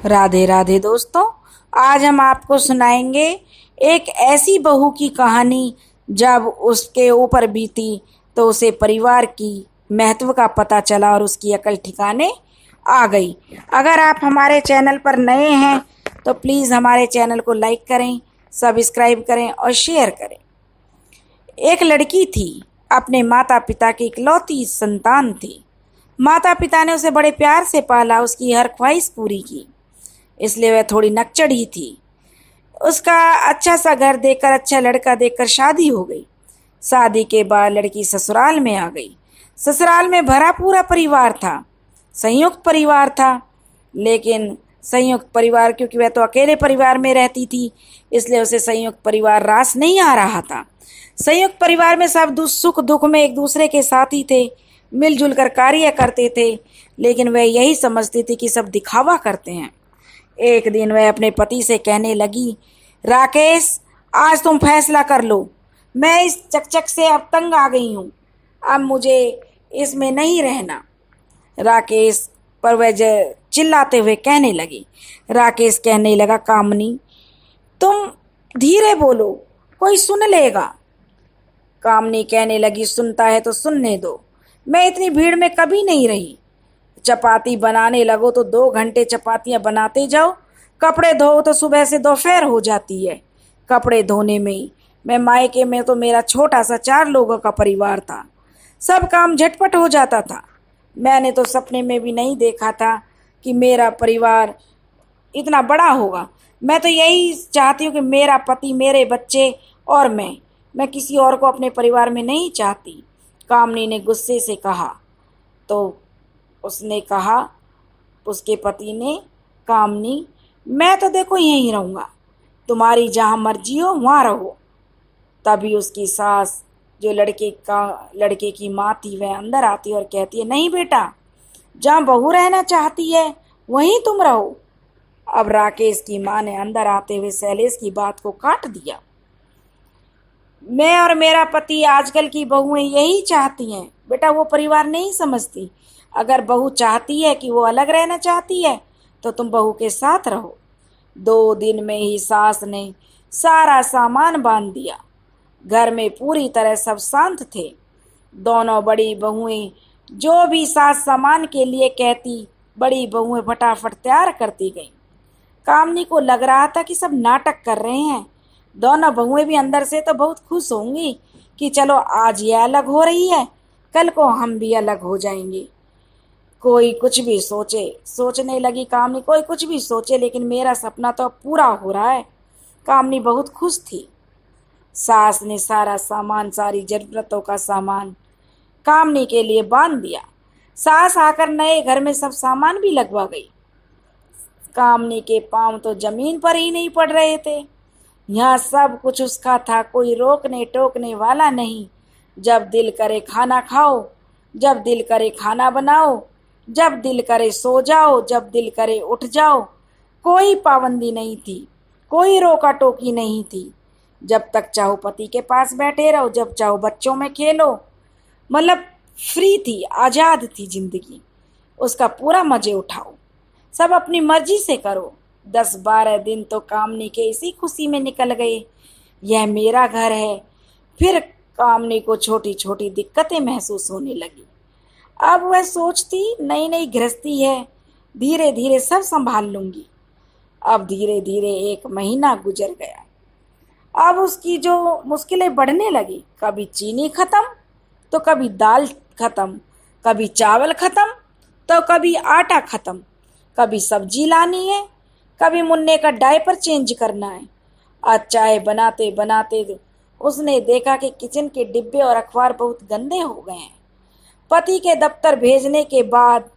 राधे राधे दोस्तों। आज हम आपको सुनाएंगे एक ऐसी बहू की कहानी जब उसके ऊपर बीती तो उसे परिवार की महत्व का पता चला और उसकी अकल ठिकाने आ गई। अगर आप हमारे चैनल पर नए हैं तो प्लीज़ हमारे चैनल को लाइक करें, सब्सक्राइब करें और शेयर करें। एक लड़की थी, अपने माता पिता की इकलौती संतान थी। माता पिता ने उसे बड़े प्यार से पाला, उसकी हर ख्वाहिश पूरी की, इसलिए वह थोड़ी नकचढ़ ही थी। उसका अच्छा सा घर देखकर, अच्छा लड़का देखकर शादी हो गई। शादी के बाद लड़की ससुराल में आ गई। ससुराल में भरा पूरा परिवार था, संयुक्त परिवार था। लेकिन संयुक्त परिवार, क्योंकि वह तो अकेले परिवार में रहती थी, इसलिए उसे संयुक्त परिवार रास नहीं आ रहा था। संयुक्त परिवार में सब सुख दुख में एक दूसरे के साथी थे, मिलजुल कर कार्य करते थे। लेकिन वह यही समझती थी कि सब दिखावा करते हैं। एक दिन वह अपने पति से कहने लगी, राकेश, आज तुम फैसला कर लो। मैं इस चकचक से अब तंग आ गई हूँ, अब मुझे इसमें नहीं रहना। राकेश पर वह चिल्लाते हुए कहने लगी। राकेश कहने लगा, कामनी, तुम धीरे बोलो, कोई सुन लेगा। कामनी कहने लगी, सुनता है तो सुनने दो। मैं इतनी भीड़ में कभी नहीं रही। चपाती बनाने लगो तो 2 घंटे चपातियां बनाते जाओ, कपड़े धो तो सुबह से दोपहर हो जाती है। कपड़े धोने में ही मैं मायके में तो मेरा छोटा सा 4 लोगों का परिवार था, सब काम झटपट हो जाता था। मैंने तो सपने में भी नहीं देखा था कि मेरा परिवार इतना बड़ा होगा। मैं तो यही चाहती हूँ कि मेरा पति, मेरे बच्चे और मैं किसी और को अपने परिवार में नहीं चाहती। कामनी ने गुस्से से कहा। तो उसने कहा, उसके पति ने, कामनी, मैं तो देखो यहीं रहूँगा, तुम्हारी जहाँ मर्जी हो वहाँ रहो। तभी उसकी सास, जो लड़के की माँ थी, वह अंदर आती और कहती है, नहीं बेटा, जहाँ बहू रहना चाहती है वहीं तुम रहो। अब राकेश की माँ ने अंदर आते हुए शैलेश की बात को काट दिया। मैं और मेरा पति, आजकल की बहुएं यही चाहती हैं बेटा, वो परिवार नहीं समझती। अगर बहू चाहती है कि वो अलग रहना चाहती है तो तुम बहू के साथ रहो। 2 दिन में ही सास ने सारा सामान बांध दिया। घर में पूरी तरह सब शांत थे। दोनों बड़ी बहुएं जो भी सास सामान के लिए कहती, बड़ी बहुएं फटाफट तैयार करती गईं। कामनी को लग रहा था कि सब नाटक कर रहे हैं। दोनों बहुएं भी अंदर से तो बहुत खुश होंगी कि चलो आज ये अलग हो रही है, कल को हम भी अलग हो जाएंगे। कोई कुछ भी सोचे, सोचने लगी कामनी, कोई कुछ भी सोचे, लेकिन मेरा सपना तो अब पूरा हो रहा है। कामनी बहुत खुश थी। सास ने सारा सामान, सारी जरूरतों का सामान कामनी के लिए बांध दिया। सास आकर नए घर में सब सामान भी लगवा गई। कामनी के पांव तो जमीन पर ही नहीं पड़ रहे थे। यहाँ सब कुछ उसका था, कोई रोकने टोकने वाला नहीं। जब दिल करे खाना खाओ, जब दिल करे खाना बनाओ, जब दिल करे सो जाओ, जब दिल करे उठ जाओ। कोई पाबंदी नहीं थी, कोई रोका टोकी नहीं थी। जब तक चाहो पति के पास बैठे रहो, जब चाहो बच्चों में खेलो। मतलब फ्री थी, आजाद थी जिंदगी। उसका पूरा मजे उठाओ, सब अपनी मर्जी से करो। 10-12 दिन तो कामनी के इसी खुशी में निकल गए, यह मेरा घर है। फिर कामनी को छोटी छोटी दिक्कतें महसूस होने लगी। अब वह सोचती, नई नई गृहस्थी है, धीरे धीरे सब संभाल लूंगी। अब धीरे धीरे 1 महीना गुजर गया। अब उसकी जो मुश्किलें बढ़ने लगी, कभी चीनी खत्म तो कभी दाल खत्म, कभी चावल खत्म तो कभी आटा खत्म, कभी सब्जी लानी है, कभी मुन्ने का डायपर चेंज करना है। आज चाय बनाते बनाते उसने देखा कि किचन के डिब्बे और अखबार बहुत गंदे हो गए हैं। पति के दफ्तर भेजने के बाद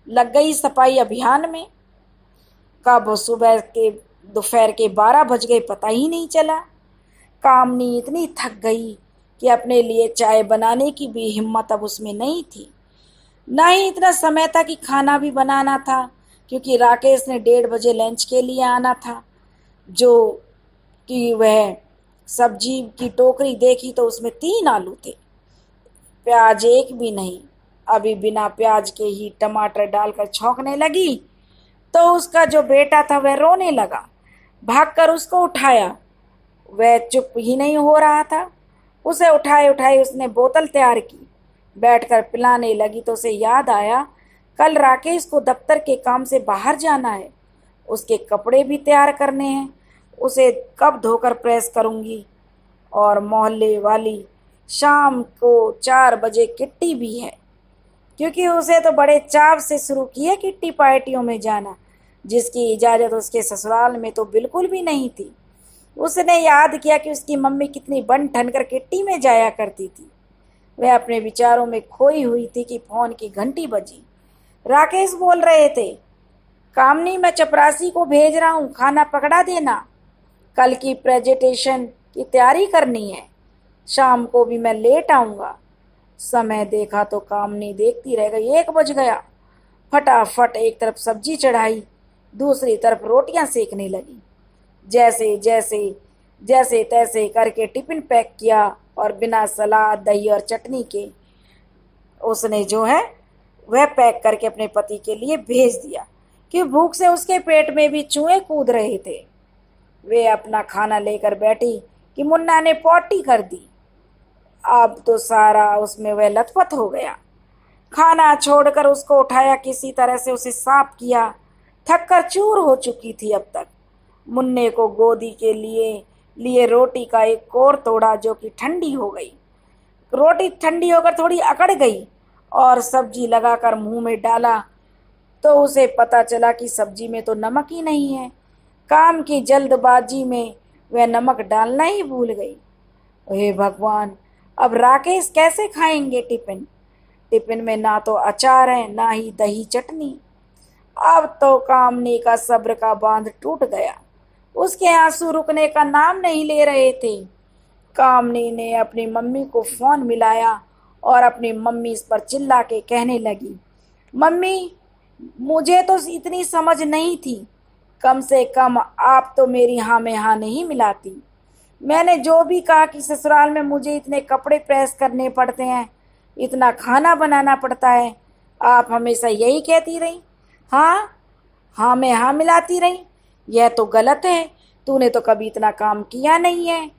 लग गई सफाई अभियान में। कब सुबह के दोपहर के 12 बज गए पता ही नहीं चला। कामनी इतनी थक गई कि अपने लिए चाय बनाने की भी हिम्मत अब उसमें नहीं थी। ना ही इतना समय था कि खाना भी बनाना था, क्योंकि राकेश ने 1:30 बजे लंच के लिए आना था। जो कि वह सब्जी की टोकरी देखी तो उसमें 3 आलू थे, प्याज एक भी नहीं। अभी बिना प्याज के ही टमाटर डालकर छौंकने लगी तो उसका जो बेटा था वह रोने लगा। भागकर उसको उठाया, वह चुप ही नहीं हो रहा था। उसे उठाए उठाए उसने बोतल तैयार की, बैठकर पिलाने लगी तो उसे याद आया, कल राकेश को दफ्तर के काम से बाहर जाना है, उसके कपड़े भी तैयार करने हैं, उसे कब धोकर प्रेस करूंगी। और मोहल्ले वाली शाम को 4 बजे किट्टी भी है, क्योंकि उसे तो बड़े चाव से शुरू किया किट्टी पार्टियों में जाना, जिसकी इजाज़त उसके ससुराल में तो बिल्कुल भी नहीं थी। उसने याद किया कि उसकी मम्मी कितनी बन ठन कर किट्टी में जाया करती थी। वह अपने विचारों में खोई हुई थी कि फोन की घंटी बजी। राकेश बोल रहे थे, कामनी मैं चपरासी को भेज रहा हूँ, खाना पकड़ा देना, कल की प्रेजेंटेशन की तैयारी करनी है, शाम को भी मैं लेट आऊँगा। समय देखा तो कामनी देखती रह गई। 1 बज गया। फटाफट एक तरफ सब्जी चढ़ाई, दूसरी तरफ रोटियां सेकने लगी। जैसे जैसे जैसे तैसे करके टिफिन पैक किया और बिना सलाद दही और चटनी के उसने जो है वह पैक करके अपने पति के लिए भेज दिया कि भूख से उसके पेट में भी चूहे कूद रहे थे। वे अपना खाना लेकर बैठी कि मुन्ना ने पॉटी कर दी। अब तो सारा उसमें वह लथपथ हो गया। खाना छोड़कर उसको उठाया, किसी तरह से उसे साफ किया। थक कर चूर हो चुकी थी अब तक। मुन्ने को गोदी के लिए रोटी का एक कोर तोड़ा, जो कि ठंडी हो गई। रोटी ठंडी होकर थोड़ी अकड़ गई और सब्जी लगाकर मुंह में डाला तो उसे पता चला कि सब्जी में तो नमक ही नहीं है। काम की जल्दबाजी में वह नमक डालना ही भूल गई। हे भगवान, अब राकेश कैसे खाएंगे टिफिन? टिफिन में ना तो अचार है ना ही दही चटनी। अब तो कामनी का सब्र का बांध टूट गया। उसके आंसू रुकने का नाम नहीं ले रहे थे। कामनी ने अपनी मम्मी को फोन मिलाया और अपनी मम्मी इस पर चिल्ला के कहने लगी, मम्मी मुझे तो इतनी समझ नहीं थी, कम से कम आप तो मेरी हाँ में हाँ नहीं मिलाती। मैंने जो भी कहा कि ससुराल में मुझे इतने कपड़े प्रेस करने पड़ते हैं, इतना खाना बनाना पड़ता है, आप हमेशा यही कहती रही, हाँ हाँ में हाँ मिलाती रही। यह तो गलत है, तूने तो कभी इतना काम किया नहीं है।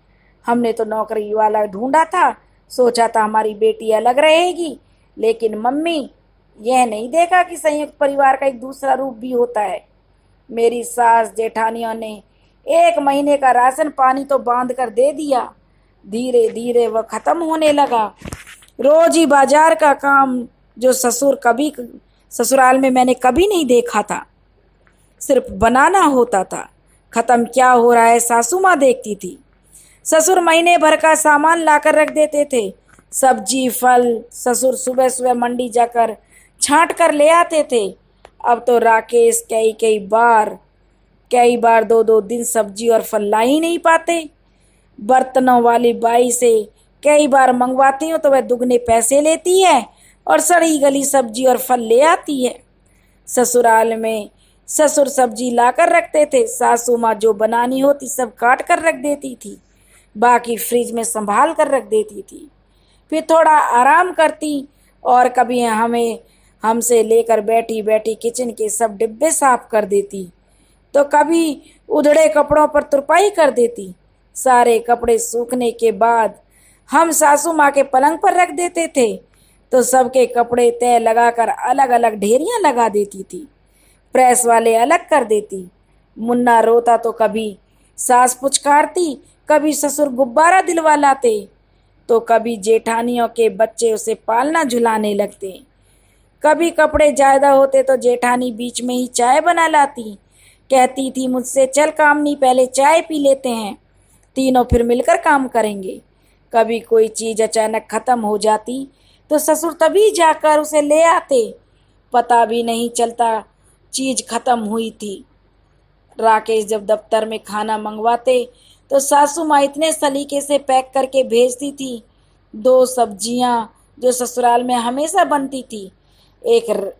हमने तो नौकरी वाला ढूंढा था, सोचा था हमारी बेटी अलग रहेगी, लेकिन मम्मी यह नहीं देखा कि संयुक्त परिवार का एक दूसरा रूप भी होता है। मेरी सास जेठानियों ने 1 महीने का राशन पानी तो बांध कर दे दिया, धीरे धीरे वह खत्म होने लगा। रोज ही बाजार का काम जो ससुराल में मैंने कभी नहीं देखा था, सिर्फ बनाना होता था। खत्म क्या हो रहा है सासू माँ देखती थी। ससुर महीने भर का सामान लाकर रख देते थे, सब्जी फल ससुर सुबह सुबह मंडी जाकर छांट कर ले आते थे। अब तो राकेश कई बार 2-2 दिन सब्जी और फल ला ही नहीं पाते। बर्तनों वाली बाई से कई बार मंगवाती हूँ तो वह दुगने पैसे लेती है और सड़ी गली सब्जी और फल ले आती है। ससुराल में ससुर सब्जी लाकर रखते थे, सासू माँ जो बनानी होती सब काट कर रख देती थी, बाकी फ्रिज में संभाल कर रख देती थी। फिर थोड़ा आराम करती और कभी हमसे लेकर बैठी बैठी किचन के सब डिब्बे साफ कर देती, तो कभी उधड़े कपड़ों पर तुरपाई कर देती। सारे कपड़े सूखने के बाद हम सासू माँ के पलंग पर रख देते थे, तो सबके कपड़े तय लगाकर अलग अलग ढेरियां लगा देती थी, प्रेस वाले अलग कर देती। मुन्ना रोता तो कभी सास पुचकारती, कभी ससुर गुब्बारा दिलवा लाते, तो कभी जेठानियों के बच्चे उसे पालना झुलाने लगते। कभी कपड़े ज्यादा होते तो जेठानी बीच में ही चाय बना लाती, कहती थी मुझसे, चल कामनी पहले चाय पी लेते हैं, तीनों फिर मिलकर काम करेंगे। कभी कोई चीज अचानक खत्म हो जाती तो ससुर तभी जाकर उसे ले आते, पता भी नहीं चलता चीज खत्म हुई थी। राकेश जब दफ्तर में खाना मंगवाते तो सासू माँ इतने सलीके से पैक करके भेजती थी। 2 सब्जियां जो ससुराल में हमेशा बनती थी, एक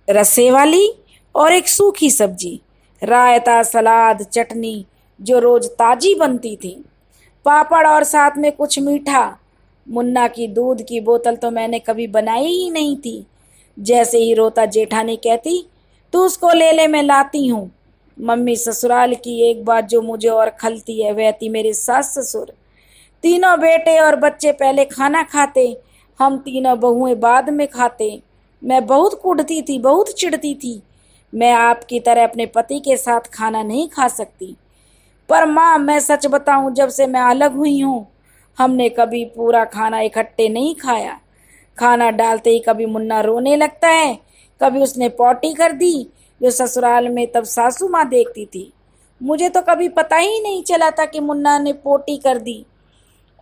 रसे वाली और एक सूखी सब्जी, रायता सलाद चटनी जो रोज ताजी बनती थी, पापड़ और साथ में कुछ मीठा। मुन्ना की दूध की बोतल तो मैंने कभी बनाई ही नहीं थी। जैसे ही रोता जेठानी कहती, तू उसको ले ले, मैं लाती हूँ। मम्मी ससुराल की एक बात जो मुझे और खलती है वह थी मेरे सास ससुर। तीनों बेटे और बच्चे पहले खाना खाते, हम तीनों बहुएं बाद में खाते। मैं बहुत कूटती थी, बहुत चिढ़ती थी। मैं आपकी तरह अपने पति के साथ खाना नहीं खा सकती। पर माँ, मैं सच बताऊं, जब से मैं अलग हुई हूँ हमने कभी पूरा खाना इकट्ठे नहीं खाया। खाना डालते ही कभी मुन्ना रोने लगता है, कभी उसने पॉटी कर दी जो ससुराल में तब सासू माँ देखती थी। मुझे तो कभी पता ही नहीं चला था कि मुन्ना ने पोटी कर दी।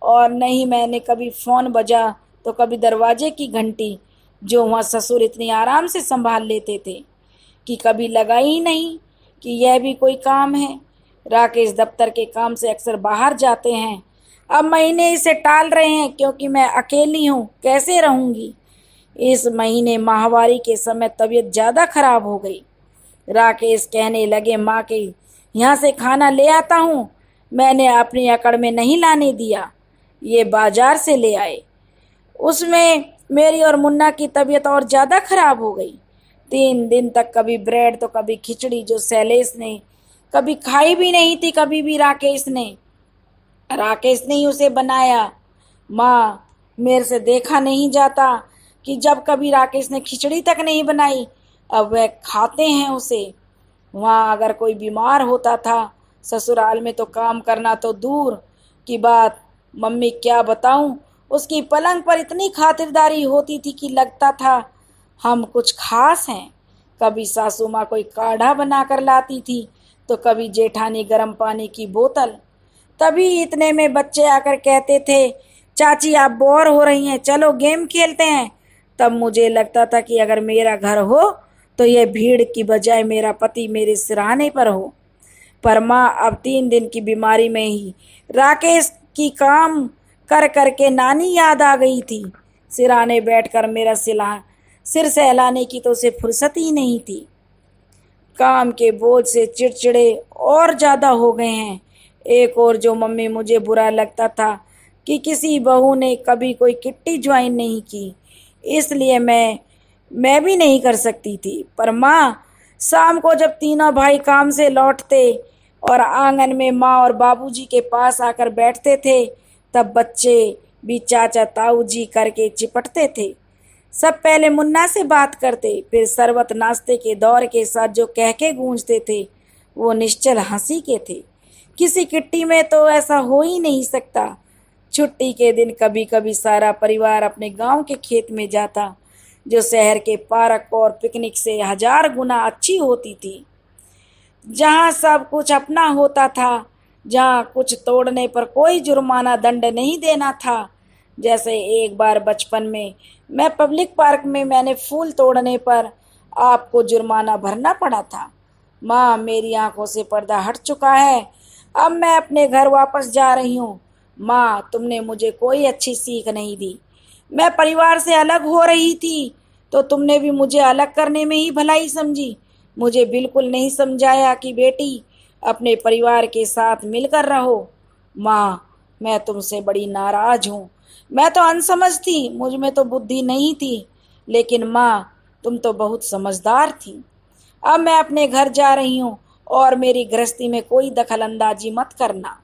और नहीं मैंने कभी फोन बजा तो कभी दरवाजे की घंटी, जो वहाँ ससुर इतनी आराम से संभाल लेते थे कि कभी लगा ही नहीं कि यह भी कोई काम है। राकेश दफ्तर के काम से अक्सर बाहर जाते हैं। अब महीने इसे टाल रहे हैं क्योंकि मैं अकेली हूँ, कैसे रहूंगी। इस महीने माहवारी के समय तबीयत ज़्यादा खराब हो गई। राकेश कहने लगे, माँ के यहाँ से खाना ले आता हूँ। मैंने अपनी अकड़ में नहीं लाने दिया, ये बाजार से ले आए। उसमें मेरी और मुन्ना की तबीयत और ज़्यादा खराब हो गई। 3 दिन तक कभी ब्रेड तो कभी खिचड़ी, जो शैलेश ने कभी खाई भी नहीं थी, कभी भी राकेश ने ही उसे बनाया। माँ, मेरे से देखा नहीं जाता कि जब कभी राकेश ने खिचड़ी तक नहीं बनाई, अब वह खाते हैं उसे। वहाँ अगर कोई बीमार होता था, ससुराल में तो काम करना तो दूर की बात, मम्मी क्या बताऊं, उसकी पलंग पर इतनी खातिरदारी होती थी कि लगता था हम कुछ खास हैं। कभी सासू माँ कोई काढ़ा बना कर लाती थी तो कभी जेठानी गर्म पानी की बोतल। तभी इतने में बच्चे आकर कहते थे, चाची आप बोर हो रही हैं, चलो गेम खेलते हैं। तब मुझे लगता था कि अगर मेरा घर हो तो यह भीड़ की बजाय मेरा पति मेरे सिरहाने पर हो। पर माँ, अब 3 दिन की बीमारी में ही राकेश की काम कर करके नानी याद आ गई थी। सिरहाने बैठकर मेरा सिर सहलाने की तो उसे फुर्सत ही नहीं थी। काम के बोझ से चिड़चिड़े और ज्यादा हो गए हैं। एक और जो मम्मी, मुझे बुरा लगता था कि किसी बहू ने कभी कोई किट्टी ज्वाइन नहीं की, इसलिए मैं भी नहीं कर सकती थी। पर माँ, शाम को जब तीनों भाई काम से लौटते और आंगन में माँ और बाबूजी के पास आकर बैठते थे, तब बच्चे भी चाचा ताऊ जी करके चिपटते थे। सब पहले मुन्ना से बात करते, फिर शरबत नाश्ते के दौर के साथ जो कहके गूंजते थे वो निश्चल हंसी के थे। किसी किट्टी में तो ऐसा हो ही नहीं सकता। छुट्टी के दिन कभी कभी सारा परिवार अपने गांव के खेत में जाता, जो शहर के पार्क और पिकनिक से 1000 गुना अच्छी होती थी, जहां सब कुछ अपना होता था, जहां कुछ तोड़ने पर कोई जुर्माना दंड नहीं देना था। जैसे एक बार बचपन में मैं पब्लिक पार्क में मैंने फूल तोड़ने पर आपको जुर्माना भरना पड़ा था। माँ, मेरी आंखों से पर्दा हट चुका है, अब मैं अपने घर वापस जा रही हूँ। माँ, तुमने मुझे कोई अच्छी सीख नहीं दी। मैं परिवार से अलग हो रही थी तो तुमने भी मुझे अलग करने में ही भलाई समझी। मुझे बिल्कुल नहीं समझाया कि बेटी अपने परिवार के साथ मिलकर रहो। माँ, मैं तुमसे बड़ी नाराज हूँ। मैं तो अनसमझ थी, मुझ में तो बुद्धि नहीं थी, लेकिन माँ, तुम तो बहुत समझदार थी। अब मैं अपने घर जा रही हूँ और मेरी गृहस्थी में कोई दखल अंदाजी मत करना।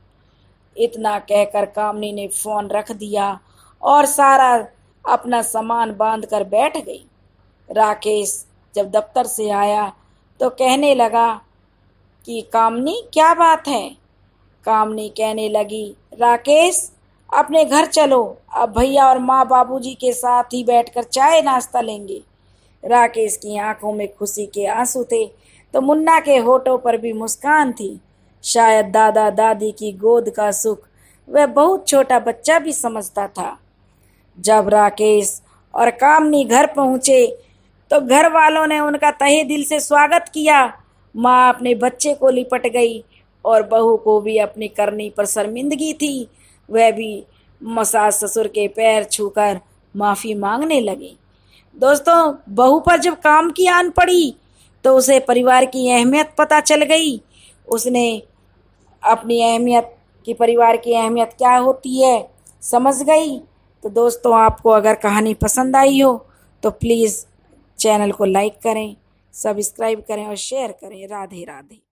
इतना कहकर कामनी ने फोन रख दिया और सारा अपना सामान बांध कर बैठ गई। राकेश जब दफ्तर से आया तो कहने लगा कि कामनी, क्या बात है। कामनी कहने लगी, राकेश अपने घर चलो, अब भैया और माँ बाबूजी के साथ ही बैठकर चाय नाश्ता लेंगे। राकेश की आंखों में खुशी के आंसू थे तो मुन्ना के होठों पर भी मुस्कान थी। शायद दादा दादी की गोद का सुख वह बहुत छोटा बच्चा भी समझता था। जब राकेश और कामनी घर पहुंचे तो घर वालों ने उनका तहे दिल से स्वागत किया। माँ अपने बच्चे को लिपट गई और बहू को भी अपनी करनी पर शर्मिंदगी थी। वह भी सास ससुर के पैर छूकर माफी मांगने लगी। दोस्तों, बहू पर जब काम की आन पड़ी तो उसे परिवार की अहमियत पता चल गई। उसने अपनी अहमियत कि परिवार की अहमियत क्या होती है समझ गई। तो दोस्तों, आपको अगर कहानी पसंद आई हो तो प्लीज़ चैनल को लाइक करें, सब्सक्राइब करें और शेयर करें। राधे राधे।